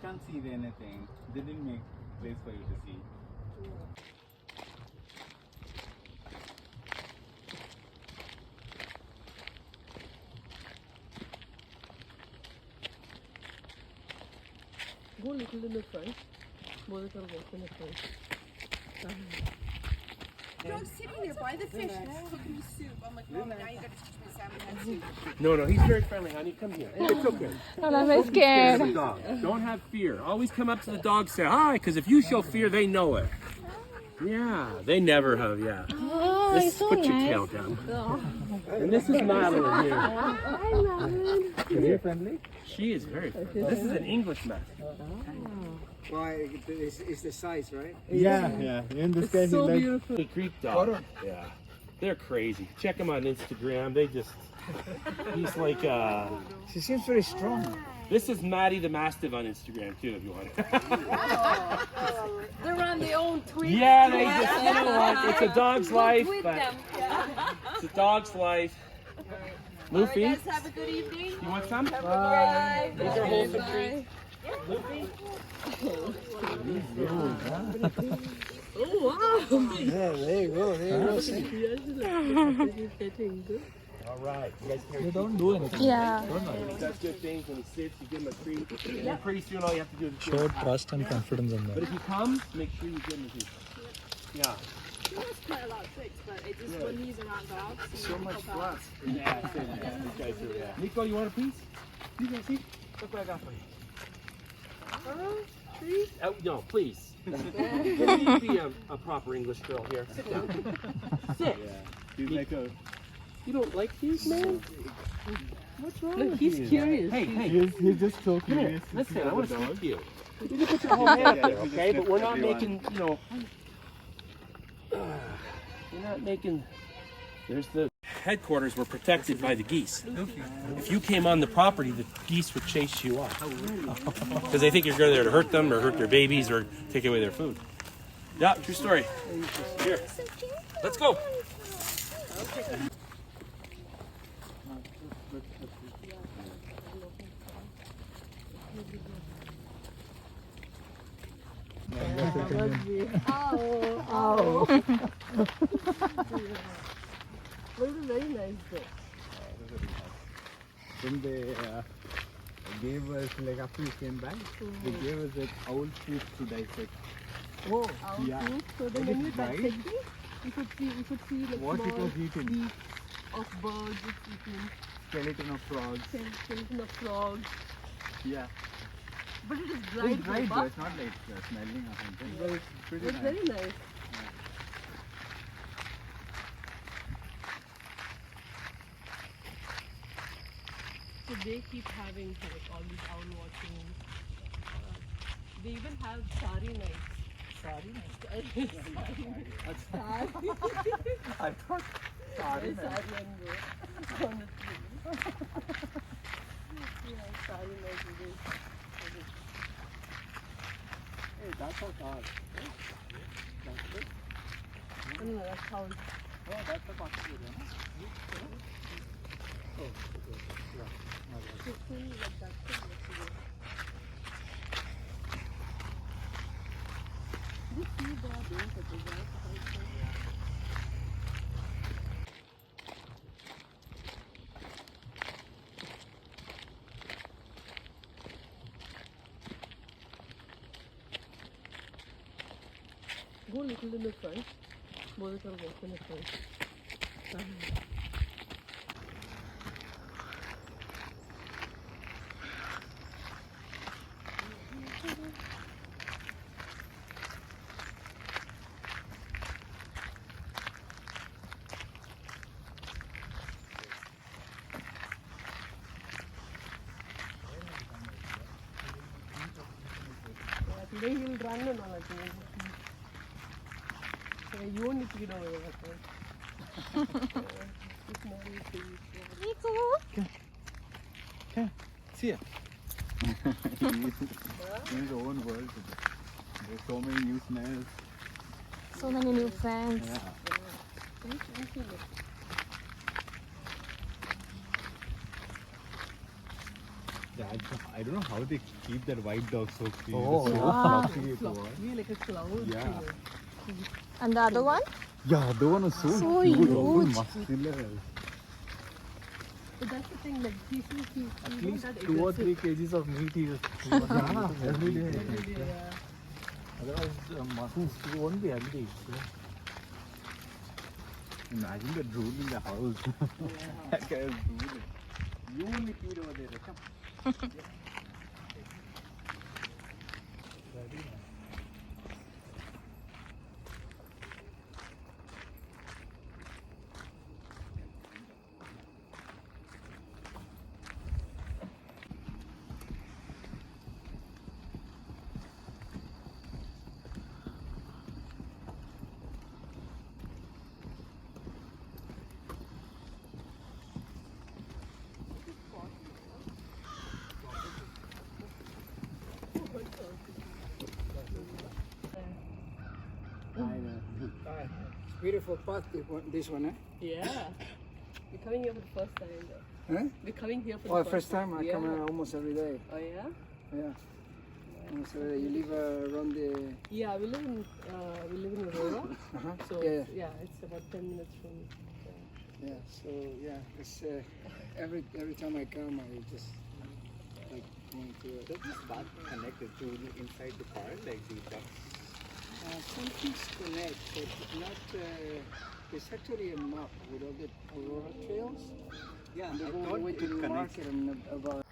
can't see anything. They didn't make place for you to see. Go a little in the front. Both are walk in the front. Dog's sitting there by the fish, cooking soup. I'm like, Mom, now you gotta teach me salmon head soup. No, he's very friendly, honey. Come here. It's okay. I'm very scared. The dog. Don't have fear. Always come up to the dog, say hi, because if you show fear, they know it. Yeah, they never have, yeah. Oh, This, it's so put nice. your tail down. And this is Madeline here. Hi, Madeline. Is he friendly? She is very friendly. This is an English Mastiff. Why? It's the size, right? Yeah. In this case, So he beautiful. The Greek dog. Yeah. They're crazy. Check them on Instagram. They just, he's like, She seems very strong. this is Maddie the Mastiff on Instagram too, if you want. They're on their own tweet. Yeah, they just, you know what? It's a dog's life, Tweet but them. it's a dog's life. Luffy, Guys, have a good evening. you want some? Bye. These are wholesome treats. Luffy? Oh, wow. Yeah, there you go. He's getting good. All right. You guys You don't do anything. Yeah. He does good things when he sits, you give him a treat. And pretty soon all you have to do is give him Show a pat. trust and confidence in But them. if he comes, make sure you give him a treat. Yeah. He knows quite a lot of tricks, but it's just when he's around dogs. So much fluff. Yeah, same, yeah. These guys do, yeah. Nico, you want a piece? You guys see? Look what I got for you. Treat? Oh, no, please. Can you be a proper English girl here? Sit down. Sit. He's like a. You don't like these, man? What's wrong Look, with he's you? curious. Hey, He's just so come here. curious. Listen, I want to speak to you. You can put your whole hand up there, okay? But we're not making, you know... We're not making... There's the... Headquarters were protected by the geese. If you came on the property, the geese would chase you off. Because they think you're going there to hurt them or hurt their babies or take away their food. Yeah, true story. Here. Let's go. Oh. But it's a very nice book. When they gave us, like after we came back, they gave us like owl food to dissect. Oh, Yeah. So then when you dissect it, you could see like What it small was eating. beaks of birds, it's eating Skeleton of frogs. skeleton of frogs. Yeah. But it is It's dried, dried, Papa. it's not like smelling or something. But it's pretty It's nice. very nice. So they keep having like all these owl watching. They even have starry nights. Sorry. That's starry. I thought sorry. Starry and go on the tree. Yeah, starry nights it is. Hey, that's not hard. That's it. No, that's how Oh, that's the possibility, huh? Oh, okay. Yeah. it's fully like that. This see they are doing such a job. Go a little in the front. Both are walk in the front. Today he will run and all that. You won't need to get over there. See ya. In his own world. There's so many new smells. So many new friends. Yeah. I don't know how they keep that white dog so clean. Oh, so yeah. fluffy it was. Yeah, like a cloud. Yeah. And the other one? Yeah, the one was so, So huge. huge. Muscular. But that's the thing, like he's At least 2 or 3 kgs of meat he is Every day. Yeah. Otherwise, he won't be healthy. Imagine the drool in the house. That guy is drooling. You only feed over there, Racham. It's beautiful path, this one, eh? Yeah. We're coming here for the first time though. Huh? We're coming here for Oh, the first time? I come Yeah. almost every day. Oh yeah? Yeah. Almost every day. You live around the... Yeah, we live in Aurora. Uh-huh. So Yeah, yeah, it's about 10 minutes from yeah. So, yeah, it's, every time I come, I just like going to it. Does this path connect the drool inside the car like these ducks? Some things connect, but not... there's actually a map with all the Aurora trails. Yeah, And they I go all thought the way it to the connects. market and about